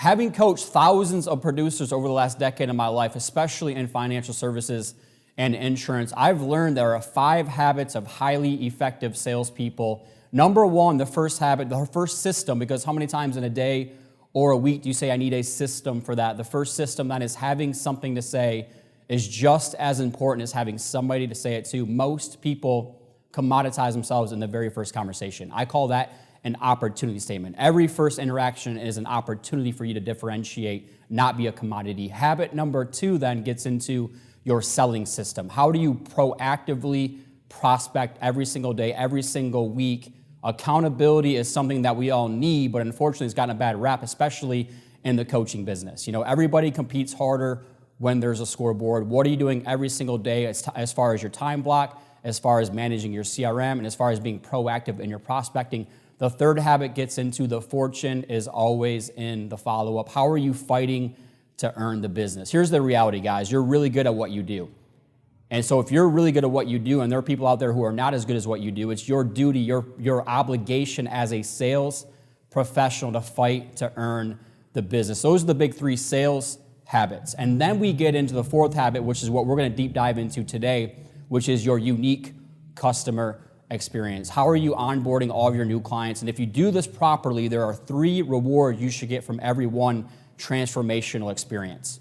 Having coached thousands of producers over the last decade of my life, especially in financial services and insurance, I've learned there are 5 habits of highly effective salespeople. Number 1, the first habit, the first system, because how many times in a day or a week do you say, I need a system for that? The first system, that is having something to say, is just as important as having somebody to say it to. Most people commoditize themselves in the very first conversation. I call that an opportunity statement. Every first interaction is an opportunity for you to differentiate, not be a commodity. Habit number 2 then gets into your selling system. How do you proactively prospect every single day, every single week? Accountability is something that we all need, but unfortunately it's gotten a bad rap, especially in the coaching business. Everybody competes harder when there's a scoreboard. What are you doing every single day as far as your time block, as far as managing your CRM, and as far as being proactive in your prospecting? The third habit gets into the fortune is always in the follow-up. How are you fighting to earn the business? Here's the reality, guys. You're really good at what you do. And so if you're really good at what you do and there are people out there who are not as good as what you do, it's your duty, your obligation as a sales professional to fight to earn the business. Those are the big 3 sales habits. And then we get into the 4th habit, which is what we're going to deep dive into today, which is your unique customer experience. How are you onboarding all of your new clients? And if you do this properly, there are 3 rewards you should get from every one transformational experience.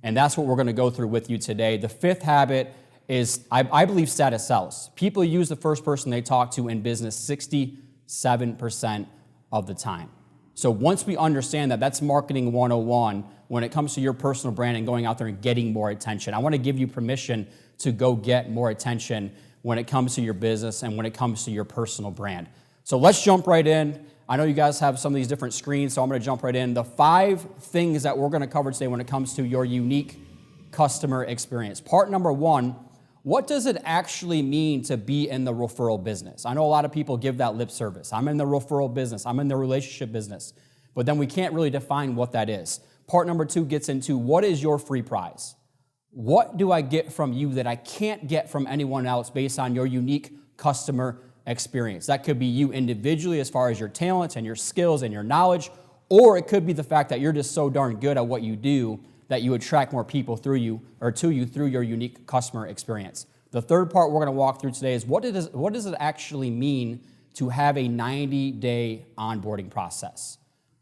And that's what we're going to go through with you today. The 5th habit is, I believe, status sells. People use the first person they talk to in business 67% of the time. So once we understand that, that's marketing 101 when it comes to your personal brand and going out there and getting more attention. I want to give you permission to go get more attention when it comes to your business and when it comes to your personal brand. So let's jump right in. I know you guys have some of these different screens, so I'm going to jump right in. The 5 things that we're going to cover today when it comes to your unique customer experience. Part number 1, what does it actually mean to be in the referral business? I know a lot of people give that lip service. I'm in the referral business. I'm in the relationship business. But then we can't really define what that is. Part number 2 gets into what is your free prize? What do I get from you that I can't get from anyone else based on your unique customer experience? That could be you individually as far as your talents and your skills and your knowledge, or it could be the fact that you're just so darn good at what you do that you attract more people through you or to you through your unique customer experience. The third part we're going to walk through today is what does it actually mean to have a 90-day onboarding process?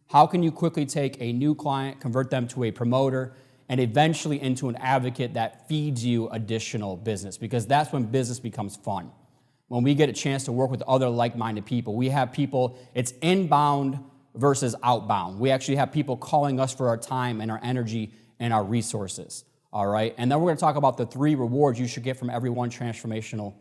How can you quickly take a new client, convert them to a promoter, and eventually into an advocate that feeds you additional business? Because that's when business becomes fun. When we get a chance to work with other like-minded people, we have people, it's inbound versus outbound. We actually have people calling us for our time and our energy and our resources, all right? And then we're going to talk about the 3 rewards you should get from every one transformational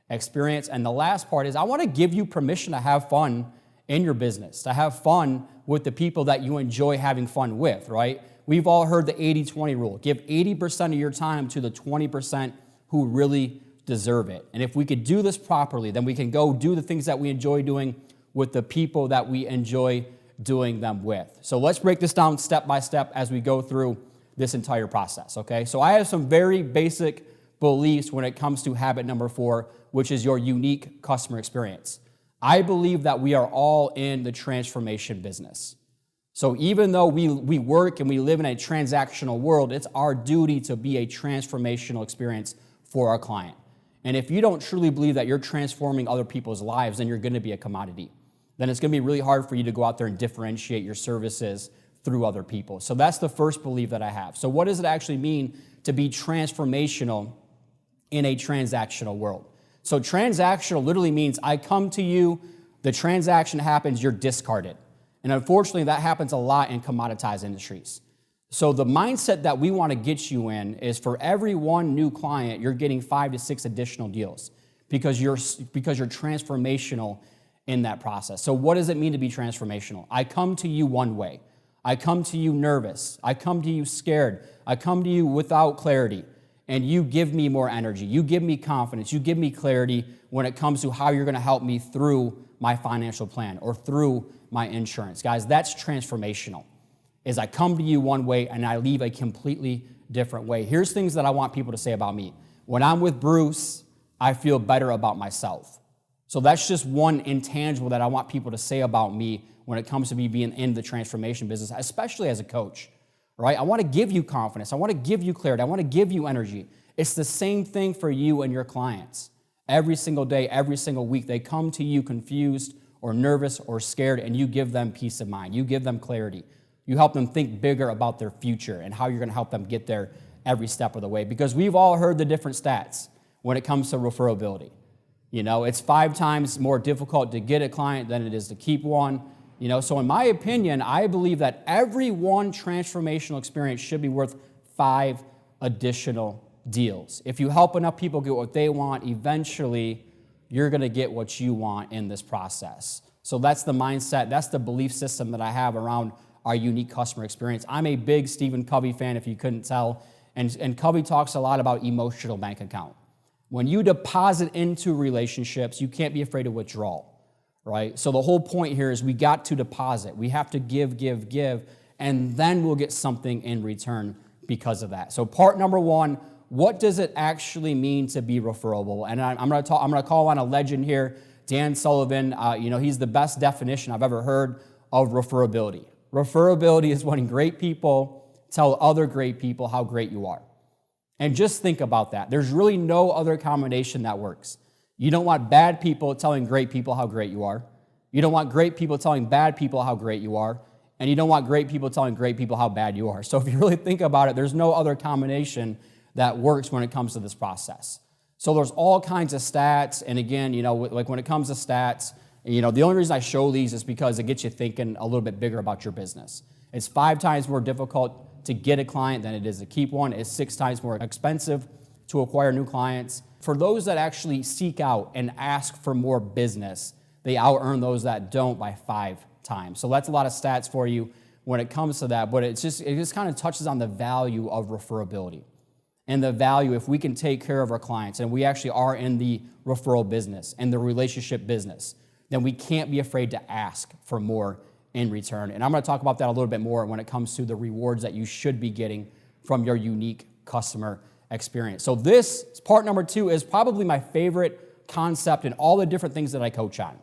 experience. And the last part is I want to give you permission to have fun in your business, to have fun with the people that you enjoy having fun with, right? We've all heard the 80-20 rule. Give 80% of your time to the 20% who really deserve it. And if we could do this properly, then we can go do the things that we enjoy doing with the people that we enjoy doing them with. So let's break this down step by step as we go through this entire process, okay? So I have some very basic beliefs when it comes to habit number 4, which is your unique customer experience. I believe that we are all in the transformation business. So even though we work and we live in a transactional world, it's our duty to be a transformational experience for our client. And if you don't truly believe that you're transforming other people's lives, then you're going to be a commodity. Then it's going to be really hard for you to go out there and differentiate your services through other people. So that's the first belief that I have. So what does it actually mean to be transformational in a transactional world? So transactional literally means I come to you, the transaction happens, you're discarded. And unfortunately, that happens a lot in commoditized industries. So the mindset that we want to get you in is for every one new client, you're getting 5 to 6 additional deals because you're transformational in that process. So what does it mean to be transformational? I come to you one way. I come to you nervous. I come to you scared. I come to you without clarity. And you give me more energy. You give me confidence. You give me clarity when it comes to how you're going to help me through my financial plan or through my insurance. Guys, that's transformational. Is I come to you one way and I leave a completely different way. Here's things that I want people to say about me. When I'm with Bruce, I feel better about myself. So that's just one intangible that I want people to say about me when it comes to me being in the transformation business, especially as a coach, right? I want to give you confidence. I want to give you clarity. I want to give you energy. It's the same thing for you and your clients. Every single day, every single week, they come to you confused or nervous or scared, and you give them peace of mind. You give them clarity. You help them think bigger about their future and how you're going to help them get there every step of the way. Because we've all heard the different stats when it comes to referability. You know, it's 5 times more difficult to get a client than it is to keep one. You know, so in my opinion, I believe that every one transformational experience should be worth 5 additional deals. If you help enough people get what they want, eventually you're going to get what you want in this process. So that's the mindset, that's the belief system that I have around our unique customer experience. I'm a big Stephen Covey fan, if you couldn't tell, and Covey talks a lot about emotional bank account. When you deposit into relationships, you can't be afraid of withdrawal, right? So the whole point here is we got to deposit. We have to give, and then we'll get something in return because of that. So part number 1, what does it actually mean to be referable? And I'm going to call on a legend here, Dan Sullivan. He's the best definition I've ever heard of referability. Referability is when great people tell other great people how great you are. And just think about that. There's really no other combination that works. You don't want bad people telling great people how great you are. You don't want great people telling bad people how great you are. And you don't want great people telling great people how bad you are. So if you really think about it, there's no other combination that works when it comes to this process. So there's all kinds of stats. And again, like when it comes to stats, the only reason I show these is because it gets you thinking a little bit bigger about your business. It's 5 times more difficult to get a client than it is to keep one. It's 6 times more expensive to acquire new clients. For those that actually seek out and ask for more business, they out-earn those that don't by 5 times. So that's a lot of stats for you when it comes to that, but it just kind of touches on the value of referability. And the value, if we can take care of our clients, and we actually are in the referral business and the relationship business, then we can't be afraid to ask for more in return. And I'm going to talk about that a little bit more when it comes to the rewards that you should be getting from your unique customer experience. So this, part number 2, is probably my favorite concept in all the different things that I coach on.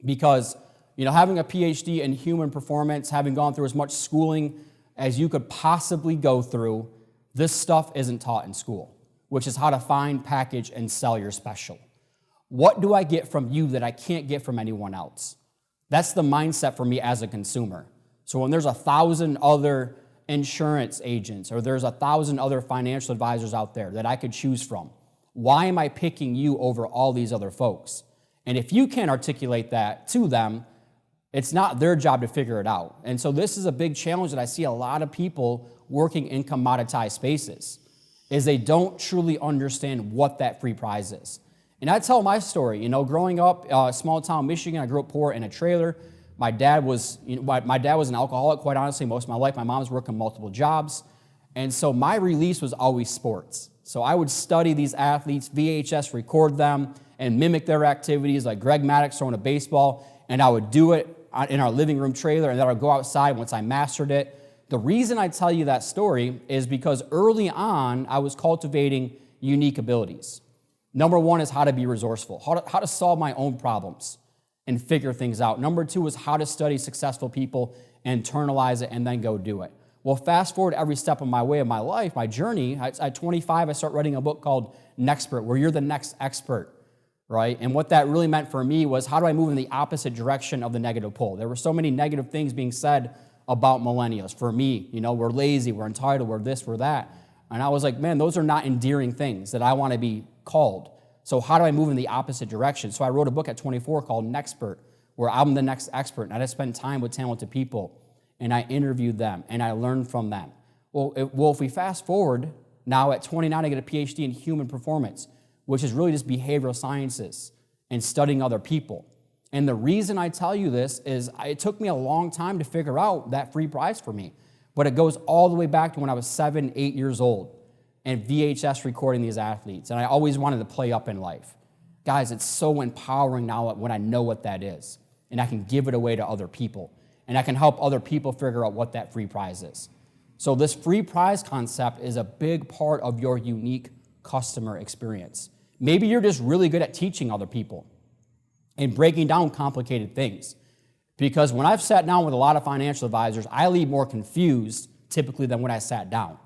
Because, having a PhD in human performance, having gone through as much schooling as you could possibly go through, this stuff isn't taught in school, which is how to find, package, and sell your special. What do I get from you that I can't get from anyone else? That's the mindset for me as a consumer. So when there's 1,000 other insurance agents or there's 1,000 other financial advisors out there that I could choose from, why am I picking you over all these other folks? And if you can't articulate that to them, it's not their job to figure it out. And so this is a big challenge that I see a lot of people working in commoditized spaces, is they don't truly understand what that free prize is. And I tell my story, growing up, small town Michigan, I grew up poor in a trailer. My dad was an alcoholic, quite honestly, most of my life. My mom was working multiple jobs. And so my release was always sports. So I would study these athletes, VHS, record them, and mimic their activities, like Greg Maddux throwing a baseball. And I would do it in our living room trailer, and then I would go outside once I mastered it. The reason I tell you that story is because early on, I was cultivating unique abilities. Number 1 is how to be resourceful, how to solve my own problems and figure things out. Number 2 is how to study successful people, internalize it, and then go do it. Well, fast forward every step of my way of my life, my journey. At 25, I start writing a book called Nexpert, where you're the next expert, right? And what that really meant for me was, how do I move in the opposite direction of the negative pole? There were so many negative things being said about millennials. For me, we're lazy, we're entitled, we're this, we're that. And I was like, man, those are not endearing things that I want to be called. So how do I move in the opposite direction? So I wrote a book at 24 called Nexpert, where I'm the next expert, and I just spend time with talented people, and I interviewed them, and I learned from them. Well, if we fast forward, now at 29, I get a PhD in human performance, which is really just behavioral sciences and studying other people. And the reason I tell you this is it took me a long time to figure out that free prize for me. But it goes all the way back to when I was 7, 8 years old and VHS recording these athletes. And I always wanted to play up in life. Guys, it's so empowering now when I know what that is. And I can give it away to other people. And I can help other people figure out what that free prize is. So this free prize concept is a big part of your unique customer experience. Maybe you're just really good at teaching other people and breaking down complicated things. Because when I've sat down with a lot of financial advisors, I leave more confused typically than when I sat down.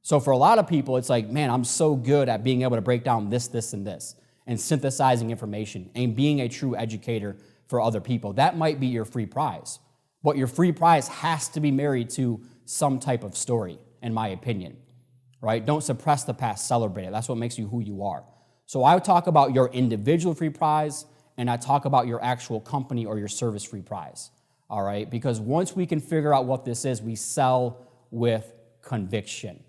So for a lot of people, it's like, man, I'm so good at being able to break down this, this, and this, and synthesizing information and being a true educator for other people. That might be your free prize. But your free prize has to be married to some type of story, in my opinion, right? Don't suppress the past, celebrate it. That's what makes you who you are. So I would talk about your individual free prize, and I talk about your actual company or your service free prize, all right? Because once we can figure out what this is, we sell with conviction.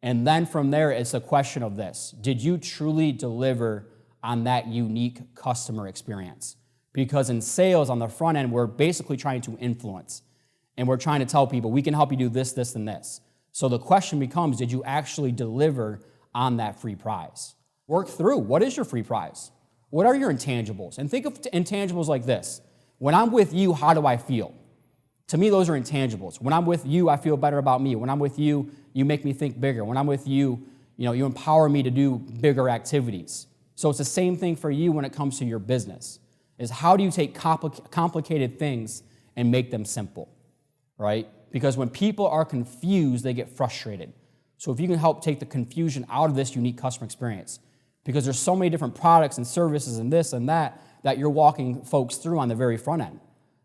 And then from there, it's a question of this. Did you truly deliver on that unique customer experience? Because in sales, on the front end, we're basically trying to influence. And we're trying to tell people, we can help you do this, this, and this. So the question becomes, did you actually deliver on that free prize? Work through, what is your free prize? What are your intangibles? And think of intangibles like this. When I'm with you, how do I feel? To me, those are intangibles. When I'm with you, I feel better about me. When I'm with you, you make me think bigger. When I'm with you, you empower me to do bigger activities. So it's the same thing for you when it comes to your business, is how do you take complicated things and make them simple, right? Because when people are confused, they get frustrated. So if you can help take the confusion out of this unique customer experience, because there's so many different products and services and this and that you're walking folks through on the very front end.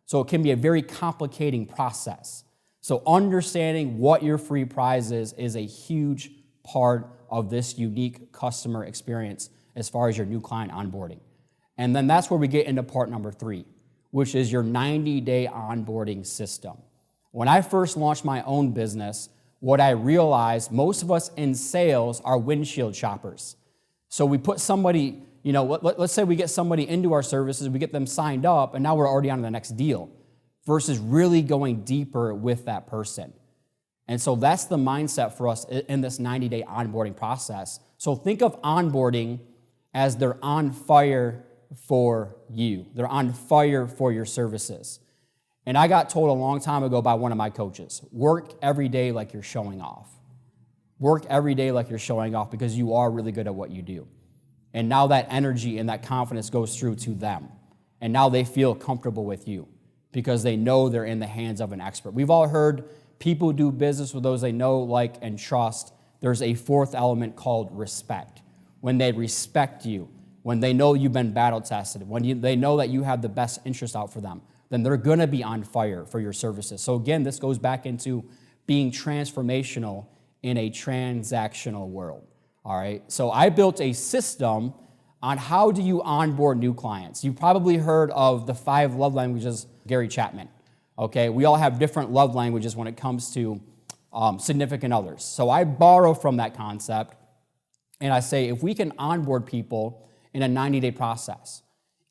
So it can be a very complicating process. So understanding what your free prize is a huge part of this unique customer experience as far as your new client onboarding. And then that's where we get into part number 3, which is your 90-day onboarding system. When I first launched my own business, what I realized, most of us in sales are windshield shoppers. So we put somebody, let's say we get somebody into our services, we get them signed up, and now we're already on to the next deal, versus really going deeper with that person. And so that's the mindset for us in this 90-day onboarding process. So think of onboarding as they're on fire for you. They're on fire for your services. And I got told a long time ago by one of my coaches, work every day like you're showing off. Work every day like you're showing off because you are really good at what you do. And now that energy and that confidence goes through to them. And now they feel comfortable with you because they know they're in the hands of an expert. We've all heard people do business with those they know, like, and trust. There's a fourth element called respect. When they respect you, when they know you've been battle tested, when they know that you have the best interest out for them, then they're going to be on fire for your services. So again, this goes back into being transformational in a transactional world. All right. So I built a system on how do you onboard new clients. You've probably heard of the 5 love languages, Gary Chapman. Okay. We all have different love languages when it comes to significant others. So I borrow from that concept and I say, if we can onboard people in a 90-day process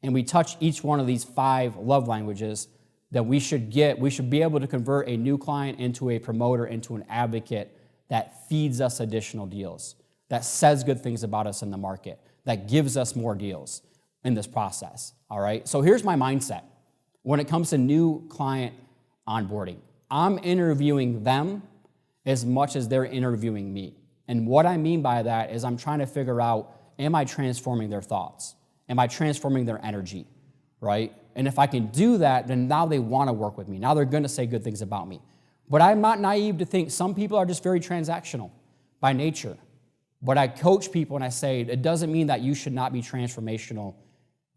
and we touch each one of these 5 love languages, then we should be able to convert a new client into a promoter, into an advocate that feeds us additional deals, that says good things about us in the market, that gives us more deals in this process, all right? So here's my mindset. When it comes to new client onboarding, I'm interviewing them as much as they're interviewing me. And what I mean by that is I'm trying to figure out, am I transforming their thoughts? Am I transforming their energy, right? And if I can do that, then now they want to work with me. Now they're going to say good things about me. But I'm not naive to think some people are just very transactional by nature. But I coach people and I say, it doesn't mean that you should not be transformational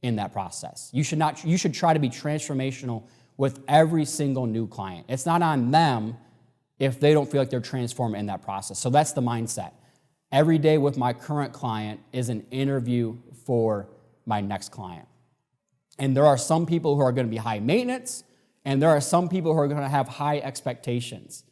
in that process. You should try to be transformational with every single new client. It's not on them if they don't feel like they're transformed in that process. So that's the mindset. Every day with my current client is an interview for my next client. And there are some people who are going to be high maintenance, and there are some people who are going to have high expectations.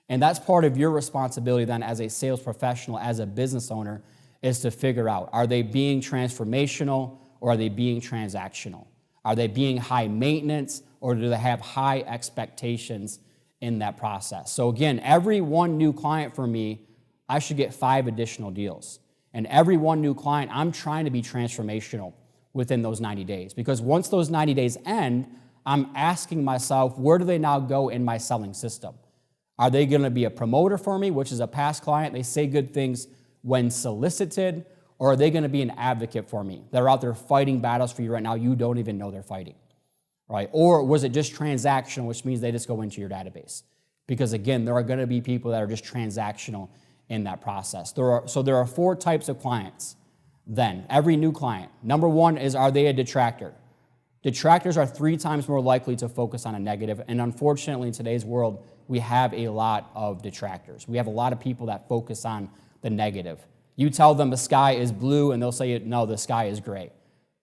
And that's part of your responsibility then as a sales professional, as a business owner, is to figure out, are they being transformational or are they being transactional? Are they being high maintenance or do they have high expectations in that process? So again, every one new client for me, I should get 5 additional deals. And every one new client, I'm trying to be transformational within those 90 days. Because once those 90 days end, I'm asking myself, where do they now go in my selling system? Are they going to be a promoter for me, which is a past client? They say good things when solicited. Or are they going to be an advocate for me? They're out there fighting battles for you right now. You don't even know they're fighting. right? Or was it just transactional, which means they just go into your database? Because again, there are going to be people that are just transactional in that process. So there are 4 types of clients then, every new client. Number 1 is, are they a detractor? Detractors are 3 times more likely to focus on a negative, and unfortunately in today's world, we have a lot of detractors. We have a lot of people that focus on the negative. You tell them the sky is blue, and they'll say, no, the sky is gray.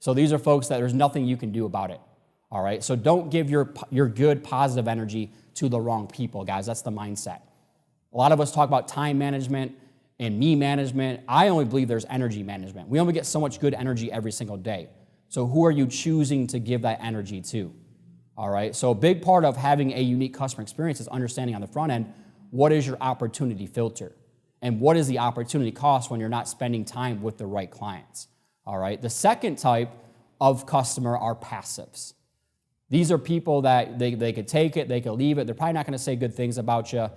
So these are folks that there's nothing you can do about it, all right? So don't give your good, positive energy to the wrong people, guys. That's the mindset. A lot of us talk about time management and me management. I only believe there's energy management. We only get so much good energy every single day. So who are you choosing to give that energy to? All right, so a big part of having a unique customer experience is understanding on the front end, what is your opportunity filter? And what is the opportunity cost when you're not spending time with the right clients? All right, the second type of customer are passives. These are people that they could take it, they could leave it. They're probably not going to say good things about you.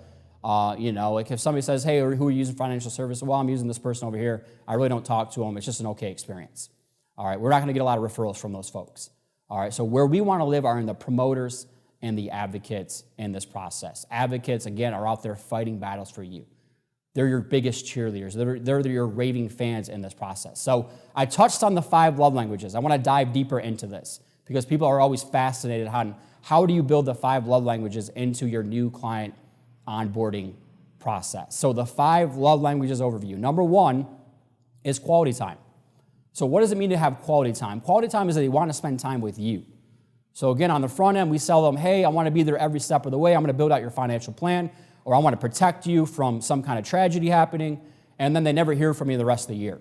Like if somebody says, hey, who are you using financial service? Well, I'm using this person over here. I really don't talk to them. It's just an okay experience. All right, we're not going to get a lot of referrals from those folks. All right, so where we want to live are in the promoters and the advocates in this process. Advocates, again, are out there fighting battles for you. They're your biggest cheerleaders. They're your raving fans in this process. So I touched on the 5 love languages. I want to dive deeper into this because people are always fascinated on how do you build the 5 love languages into your new client onboarding process. So the 5 love languages overview. Number 1 is quality time. So what does it mean to have quality time? Quality time is that they want to spend time with you. So again, on the front end, we sell them, hey, I want to be there every step of the way. I'm going to build out your financial plan, or I want to protect you from some kind of tragedy happening, and then they never hear from you the rest of the year.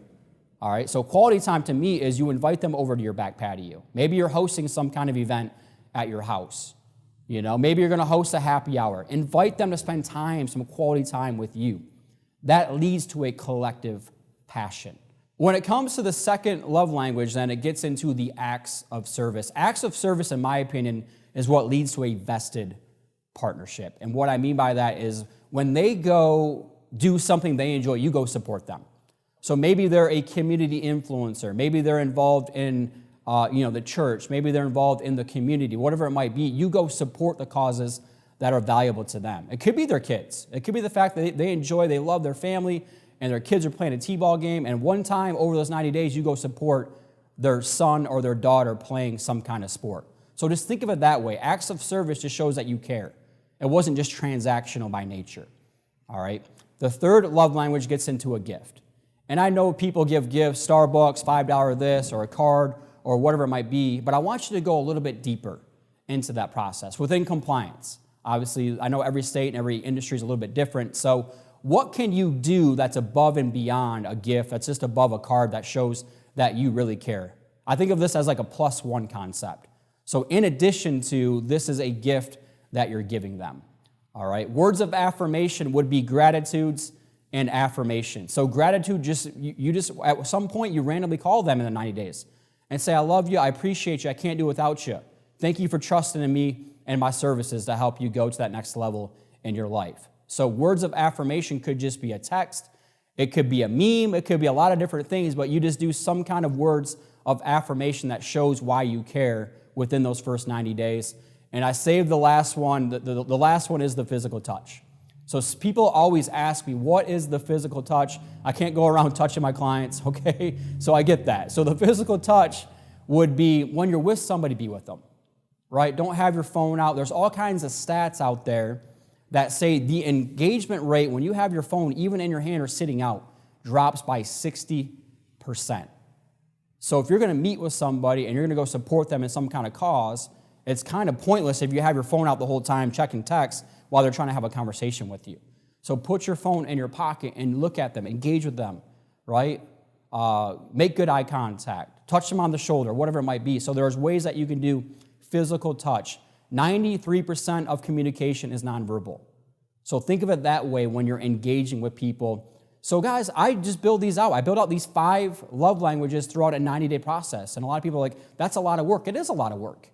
All right, so quality time to me is you invite them over to your back patio. Maybe you're hosting some kind of event at your house. Maybe you're going to host a happy hour. Invite them to spend time, some quality time with you. That leads to a collective passion. When it comes to the second love language, then it gets into the acts of service. Acts of service, in my opinion, is what leads to a vested partnership. And what I mean by that is when they go do something they enjoy, you go support them. So maybe they're a community influencer. Maybe they're involved in the church. Maybe they're involved in the community. Whatever it might be, you go support the causes that are valuable to them. It could be their kids. It could be the fact that they enjoy, they love their family, and their kids are playing a t-ball game, and one time over those 90 days, you go support their son or their daughter playing some kind of sport. So just think of it that way. Acts of service just shows that you care. It wasn't just transactional by nature, all right? The third love language gets into a gift. And I know people give gifts, Starbucks, $5 this, or a card, or whatever it might be, but I want you to go a little bit deeper into that process within compliance. Obviously, I know every state and every industry is a little bit different, so what can you do that's above and beyond a gift, that's just above a card that shows that you really care? I think of this as like a +1 concept. So in addition to, this is a gift that you're giving them, all right? Words of affirmation would be gratitudes and affirmation. So gratitude, you just at some point, you randomly call them in the 90 days and say, I love you, I appreciate you, I can't do without you. Thank you for trusting in me and my services to help you go to that next level in your life. So words of affirmation could just be a text. It could be a meme. It could be a lot of different things, but you just do some kind of words of affirmation that shows why you care within those first 90 days. And I saved the last one. The last one is the physical touch. So people always ask me, what is the physical touch? I can't go around touching my clients, okay? So I get that. So the physical touch would be when you're with somebody, be with them, right? Don't have your phone out. There's all kinds of stats out there that say the engagement rate when you have your phone, even in your hand or sitting out, drops by 60%. So if you're going to meet with somebody and you're going to go support them in some kind of cause, it's kind of pointless if you have your phone out the whole time checking texts while they're trying to have a conversation with you. So put your phone in your pocket and look at them, engage with them, right? Make good eye contact, touch them on the shoulder, whatever it might be. So there's ways that you can do physical touch. 93% of communication is nonverbal. So think of it that way when you're engaging with people. So guys, I just build these out. I build out these 5 love languages throughout a 90-day process. And a lot of people are like, that's a lot of work. It is a lot of work.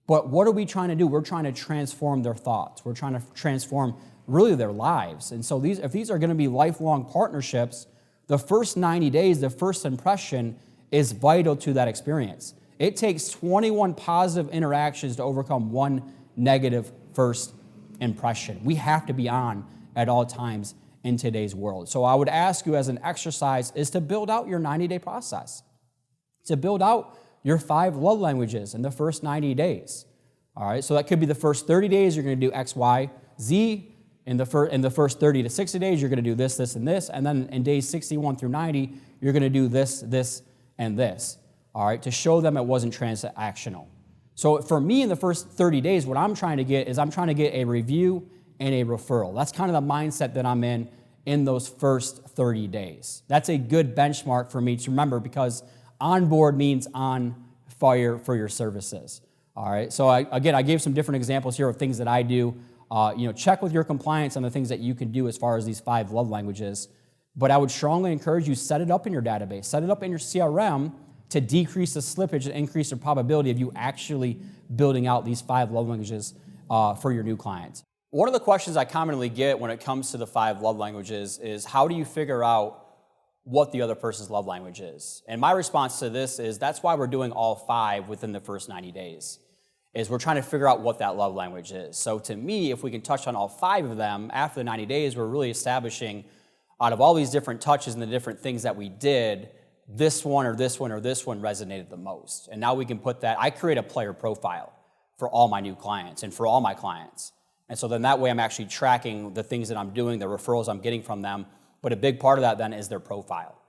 But what are we trying to do? We're trying to transform their thoughts. We're trying to transform really their lives. And so if these are going to be lifelong partnerships, the first 90 days, the first impression is vital to that experience. It takes 21 positive interactions to overcome one negative first impression. We have to be on at all times in today's world. So I would ask you as an exercise is to build out your 90-day process, to build out your 5 love languages in the first 90 days. All right, so that could be the first 30 days, you're going to do X, Y, Z. In the first 30 to 60 days, you're going to do this, this, and this. And then in days 61 through 90, you're going to do this, this, and this. All right, to show them it wasn't transactional. So for me, in the first 30 days, what I'm trying to get is I'm trying to get a review and a referral. That's kind of the mindset that I'm in those first 30 days. That's a good benchmark for me to remember because on board means on fire for your services. All right, so I gave some different examples here of things that I do. Check with your compliance on the things that you can do as far as these 5 love languages. But I would strongly encourage you, set it up in your database, set it up in your CRM to decrease the slippage and increase the probability of you actually building out these 5 love languages for your new clients. One of the questions I commonly get when it comes to the 5 love languages is how do you figure out what the other person's love language is? And my response to this is that's why we're doing all 5 within the first 90 days. Is we're trying to figure out what that love language is. So to me, if we can touch on all 5 of them, after the 90 days, we're really establishing out of all these different touches and the different things that we did, this one or this one or this one resonated the most. And now we can put that, I create a player profile for all my new clients and for all my clients. And so then that way I'm actually tracking the things that I'm doing, the referrals I'm getting from them. But a big part of that then is their profile,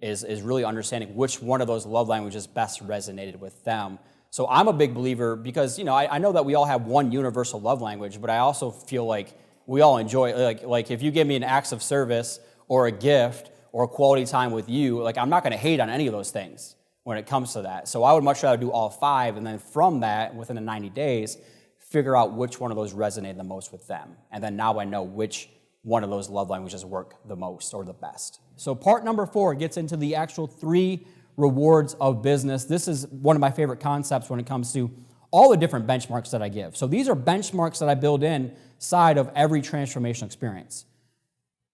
is really understanding which one of those love languages best resonated with them. So I'm a big believer because, I know that we all have one universal love language, but I also feel like we all enjoy, like if you give me an acts of service or a gift or a quality time with you, like I'm not going to hate on any of those things when it comes to that. So I would much rather do all 5, and then from that, within the 90 days, figure out which one of those resonated the most with them. And then now I know which one of those love languages work the most or the best. So part number 4 gets into the actual 3 rewards of business. This is one of my favorite concepts when it comes to all the different benchmarks that I give. So these are benchmarks that I build inside of every transformational experience.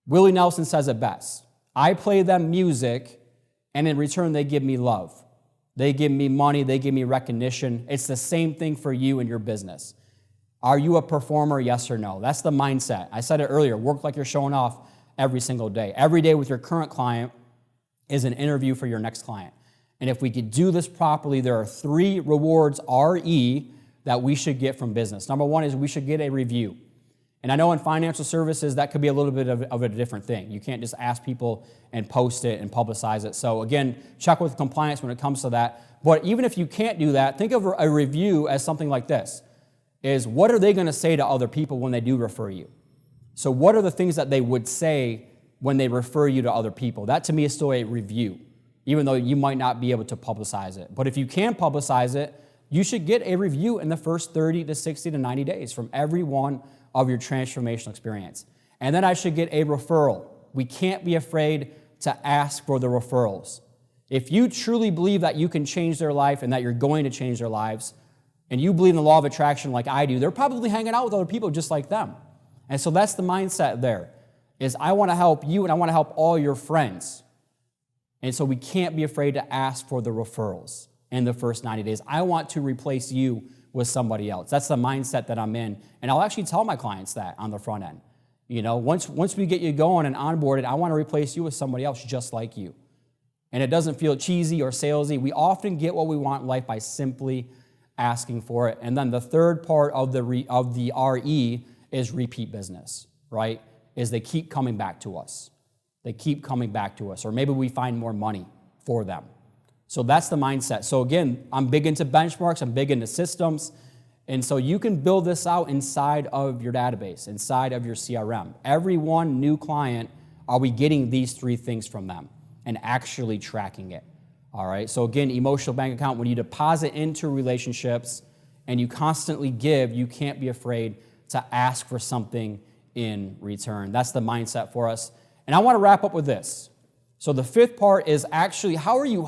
Willie Nelson says it best. I play them music, and in return, they give me love. They give me money. They give me recognition. It's the same thing for you and your business. Are you a performer, yes or no? That's the mindset. I said it earlier, work like you're showing off every single day. Every day with your current client is an interview for your next client. And if we could do this properly, there are 3 rewards, RE, that we should get from business. Number 1 is we should get a review. And I know in financial services, that could be a little bit of a different thing. You can't just ask people and post it and publicize it. So again, check with compliance when it comes to that. But even if you can't do that, think of a review as something like this, is what are they going to say to other people when they do refer you? So what are the things that they would say when they refer you to other people? That to me is still a review, even though you might not be able to publicize it. But if you can publicize it, you should get a review in the first 30 to 60 to 90 days from every one of your transformational experience. And then I should get a referral. We can't be afraid to ask for the referrals. If you truly believe that you can change their life and that you're going to change their lives, and you believe in the law of attraction like I do, they're probably hanging out with other people just like them. And so that's the mindset there, is I want to help you and I want to help all your friends. And so we can't be afraid to ask for the referrals in the first 90 days. I want to replace you with somebody else. That's the mindset that I'm in. And I'll actually tell my clients that on the front end. Once we get you going and onboarded, I want to replace you with somebody else just like you. And it doesn't feel cheesy or salesy. We often get what we want in life by simply asking for it. And then the third part of the RE is repeat business, right? Is they keep coming back to us. They keep coming back to us. Or maybe we find more money for them. So that's the mindset. So again, I'm big into benchmarks. I'm big into systems. And so you can build this out inside of your database, inside of your CRM. Every one new client, are we getting these 3 things from them and actually tracking it? All right, so again, emotional bank account, when you deposit into relationships and you constantly give, you can't be afraid to ask for something in return. That's the mindset for us. And I want to wrap up with this. So the 5th part is actually, how are you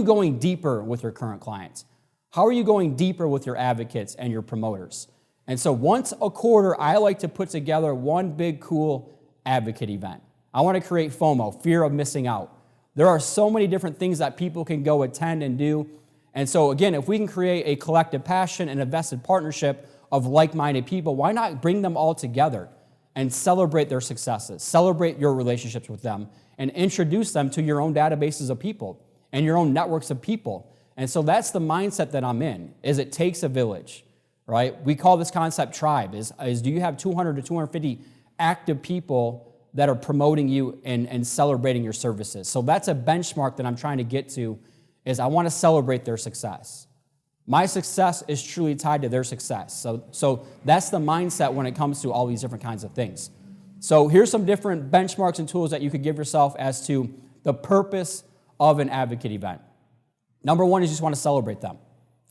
going deeper with your current clients? How are you going deeper with your advocates and your promoters? And so once a quarter, I like to put together one big, cool advocate event. I want to create FOMO, fear of missing out. There are so many different things that people can go attend and do. And so again, if we can create a collective passion and a vested partnership of like-minded people, why not bring them all together and celebrate their successes, celebrate your relationships with them, and introduce them to your own databases of people and your own networks of people. And so that's the mindset that I'm in, is it takes a village, right? We call this concept tribe, is do you have 200 to 250 active people that are promoting you and celebrating your services? So that's a benchmark that I'm trying to get to, is I want to celebrate their success. My success is truly tied to their success. So that's the mindset when it comes to all these different kinds of things. So here's some different benchmarks and tools that you could give yourself as to the purpose of an advocate event. Number one is you just want to celebrate them.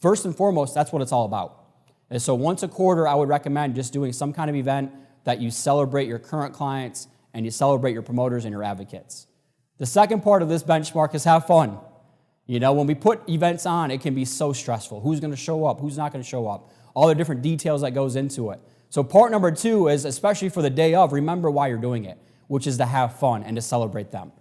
First and foremost, that's what it's all about. And so once a quarter, I would recommend just doing some kind of event that you celebrate your current clients and you celebrate your promoters and your advocates. The second part of this benchmark is have fun. You know, when we put events on, it can be so stressful. Who's going to show up? Who's not going to show up? All the different details that goes into it. So part number two is, especially for the day of, remember why you're doing it, which is to have fun and to celebrate them.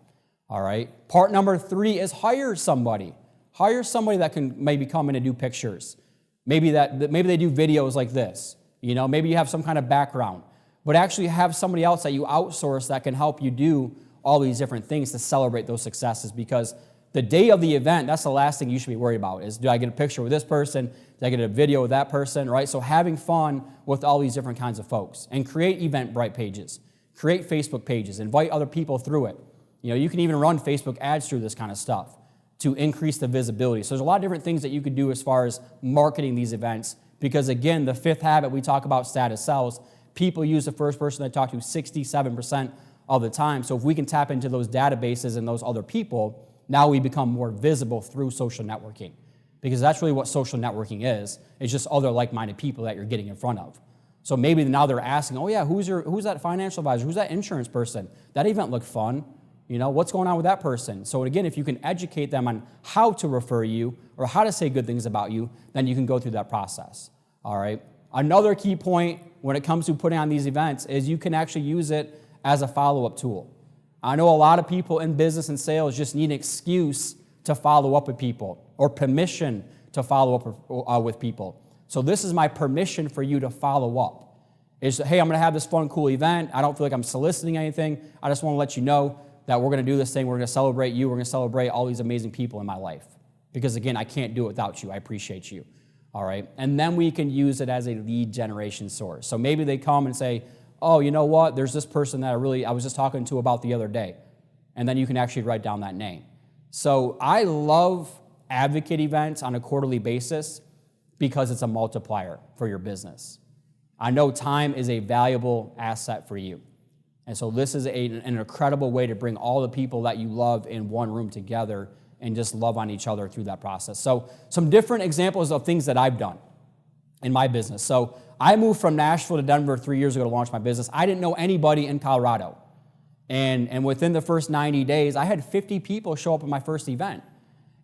All right? Part number three is hire somebody. Hire somebody that can maybe come in and do pictures. Maybe they do videos like this. You know, maybe you have some kind of background. But actually have somebody else that you outsource that can help you do all these different things to celebrate those successes, because the day of the event, that's the last thing you should be worried about, is do I get a picture with this person? Do I get a video with that person, right? So having fun with all these different kinds of folks, and create Eventbrite pages, create Facebook pages, invite other people through it. You know, you can even run Facebook ads through this kind of stuff to increase the visibility. So there's a lot of different things that you could do as far as marketing these events, because again, the fifth habit we talk about, status sells. People use the first person they talk to 67% of the time. So if we can tap into those databases and those other people, now we become more visible through social networking, because that's really what social networking is. It's just other like-minded people that you're getting in front of. So maybe now they're asking, oh yeah, who's that financial advisor? Who's that insurance person? That event looked fun. You know, what's going on with that person? So again, if you can educate them on how to refer you or how to say good things about you, then you can go through that process. All right. Another key point when it comes to putting on these events is you can actually use it as a follow-up tool. I know a lot of people in business and sales just need an excuse to follow up with people, or permission to follow up with people. So this is my permission for you to follow up. It's, hey, I'm going to have this fun, cool event. I don't feel like I'm soliciting anything. I just want to let you know that we're going to do this thing. We're going to celebrate you. We're going to celebrate all these amazing people in my life. Because again, I can't do it without you. I appreciate you. All right. And then we can use it as a lead generation source. So maybe they come and say, oh, you know what? There's this person that I was just talking to about the other day. And then you can actually write down that name. So I love advocate events on a quarterly basis because it's a multiplier for your business. I know time is a valuable asset for you. And so this is an incredible way to bring all the people that you love in one room together and just love on each other through that process. So some different examples of things that I've done in my business. So I moved from Nashville to Denver 3 years ago to launch my business. I didn't know anybody in Colorado. And within the first 90 days, I had 50 people show up at my first event.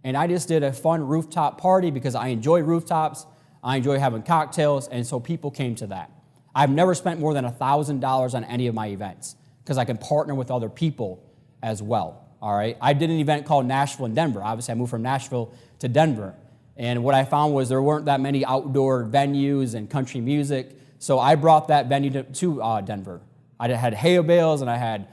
And I just did a fun rooftop party because I enjoy rooftops. I enjoy having cocktails. And so people came to that. I've never spent more than $1,000 on any of my events because I can partner with other people as well. All right. I did an event called Nashville in Denver. Obviously, I moved from Nashville to Denver. And what I found was there weren't that many outdoor venues and country music. So I brought that venue to Denver. I had hay bales and I had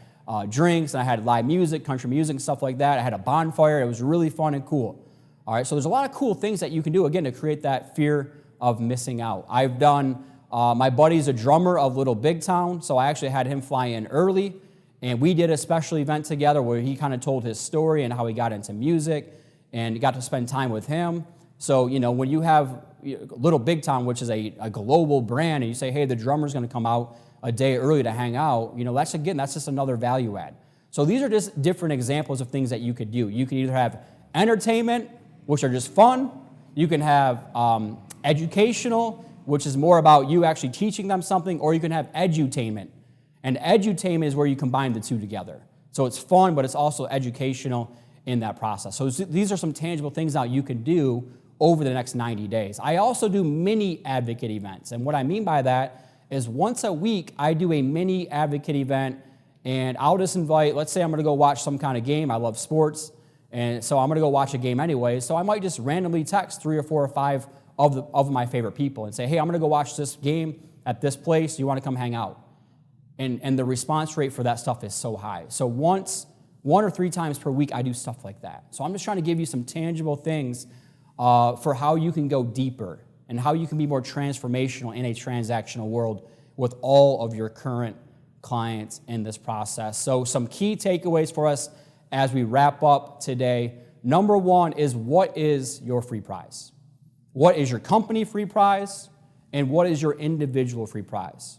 drinks and I had live music, country music, and stuff like that. I had a bonfire. It was really fun and cool. All right. So there's a lot of cool things that you can do, again, to create that fear of missing out. I've done, my buddy's a drummer of Little Big Town. So I actually had him fly in early. And we did a special event together where he kind of told his story and how he got into music and got to spend time with him. So, you know, when you have Little Big Town, which is a global brand, and you say, hey, the drummer's going to come out a day early to hang out, you know, that's just another value add. So these are just different examples of things that you could do. You can either have entertainment, which are just fun. You can have educational, which is more about you actually teaching them something, or you can have edutainment. And edutainment is where you combine the two together. So it's fun, but it's also educational in that process. So these are some tangible things now you can do over the next 90 days. I also do mini advocate events. And what I mean by that is once a week, I do a mini advocate event, and I'll just invite, let's say I'm going to go watch some kind of game. I love sports. And so I'm going to go watch a game anyway. So I might just randomly text 3 or 4 or 5 of my favorite people and say, hey, I'm going to go watch this game at this place. You want to come hang out? And the response rate for that stuff is so high. So 1 or 3 times per week, I do stuff like that. So I'm just trying to give you some tangible things for how you can go deeper and how you can be more transformational in a transactional world with all of your current clients in this process. So some key takeaways for us as we wrap up today. Number 1 is, what is your free prize? What is your company free prize? And what is your individual free prize?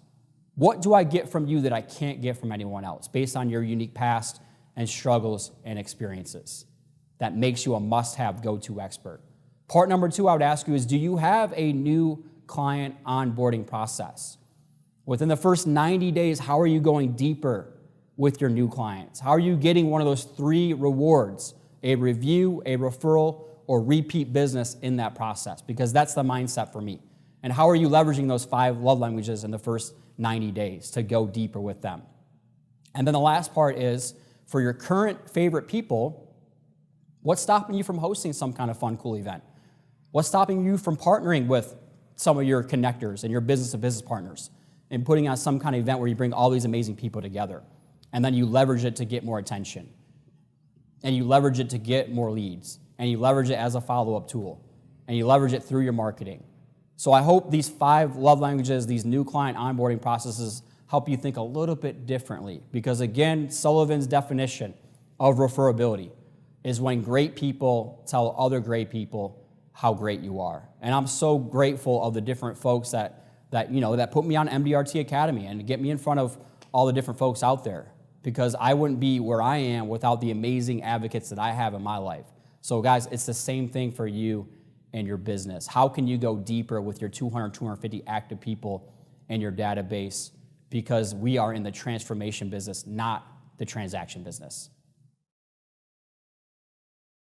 What do I get from you that I can't get from anyone else based on your unique past and struggles and experiences that makes you a must-have go-to expert? Part number 2 I would ask you is, do you have a new client onboarding process? Within the first 90 days, how are you going deeper with your new clients? How are you getting one of those 3 rewards, a review, a referral, or repeat business in that process? Because that's the mindset for me. And how are you leveraging those 5 love languages in the first 90 days to go deeper with them? And then the last part is, for your current favorite people, what's stopping you from hosting some kind of fun, cool event? What's stopping you from partnering with some of your connectors and your business-to-business partners and putting on some kind of event where you bring all these amazing people together, and then you leverage it to get more attention, and you leverage it to get more leads, and you leverage it as a follow-up tool, and you leverage it through your marketing? So I hope these 5 love languages, these new client onboarding processes, help you think a little bit differently. Because again, Sullivan's definition of referability is when great people tell other great people how great you are. And I'm so grateful of the different folks that put me on MDRT Academy and get me in front of all the different folks out there, because I wouldn't be where I am without the amazing advocates that I have in my life. So guys, it's the same thing for you and your business. How can you go deeper with your 200, 250 active people in your database? Because we are in the transformation business, not the transaction business.